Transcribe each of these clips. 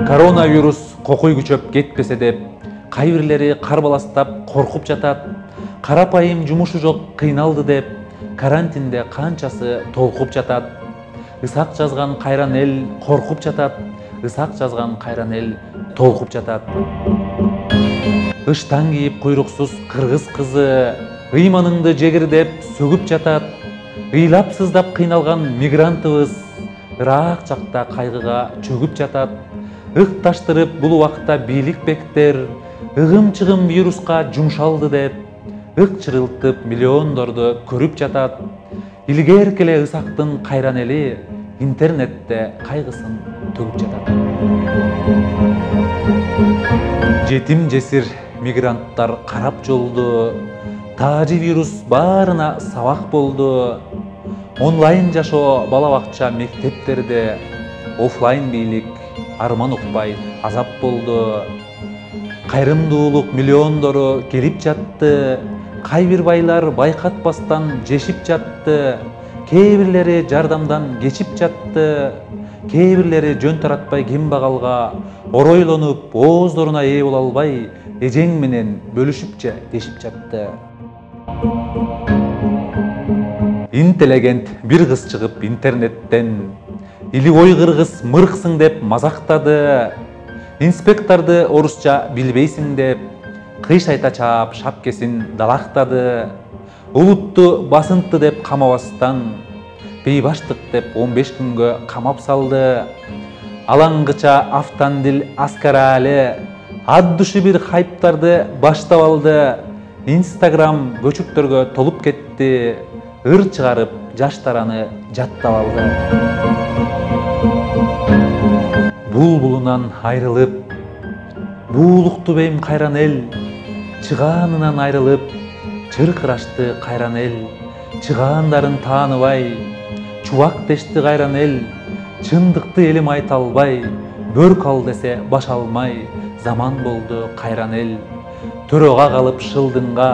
Коронавирус кокуй күчөп кетпесе деп, кай бирлери карбаластап коркуп жатат. Карапайым жумушу жок кыйналды деп, карантинде канчасы толкуп жатат. Ысак жазган кайран эл коркуп жатат. Ысак жазган кайран эл толкуп жатат. Ыштан кийип куйруксуз кыргыз кызы ыйманыңды жегир деп сөгүп жатат. Ыйлап сыздап кыйналган мигрантыбыз ыраак жакта кайгыга чөгүп жатат. Ык таштырып бул убакта бийлик бектер ыгым-чыгым вируска жумшалды деп ык чырылтып миллиондорду көрүп жатат. Илгерки эле ысактын кайран эли интернетте кайгысын төгүп жатат. Жетим жесир мигранттар карап жолду, таажы вирус баарына сабак болду. Онлайн жашоо бала бакча мектептерде, офлайн бийлик арман укпай азап болду. Кайрымдуулук миллиондору келип жатты. Кай бир байлар байкатпастан жешип жатты. Кээ бирлери жардамдан кечип жатты. Кээ бирлери жөн таратпай кембагалга оройлонуп, ооздоруна ээ боло албай, эжең менен бөлүшүп дешип жатты. Интеллигент бир кыз чыгып интернеттен или ой кыргыз мырксың деп мазактады. Инспекторду орусча билбейсиң деп кыйшайта чаап шапкесин далактады. Улутту басынты деп камабастан бейбаштык деп 15 күнгө камап салды. Алаңгыча автандил аскарали ат душы бир хайптарды баштап алды. Инстаграм көчүктөргө толуп кетти. Ыр чыгарып жаштар аны жаттап алды. Булбулунан айрылып, буулукту бейм кайран эл, чыгаанынан айрылып, чыркырашты кайран эл, чыгаандарын тааныбай, чубак дешти кайран эл, чындыкты элим айта албай, бөрк ал десе баш алмай, заман болду кайран эл. Төрөгө калып шылдыңга,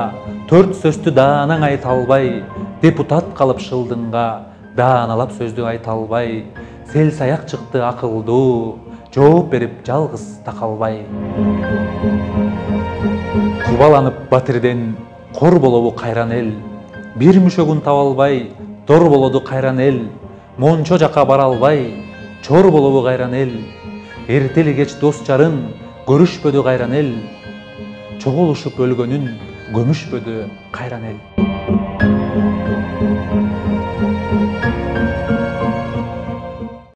төрт сөздү даанаң айта албай, депутат калып шылдыңга, дааналап сөздү айта албай, сел саяк чыкты акылдуу, жооп берип жалгыз такалбай. Кубаланып батирден кор болобу кайран эл, бир мүшөгүн таба албай, дор болоду кайран эл, Мончо жака бара албай, чор болобу кайран эл, эртели кеч дос жарын көрүшпөдү кайран эл, чогулушуп өлгөнүн көмүшпөдү кайран эл.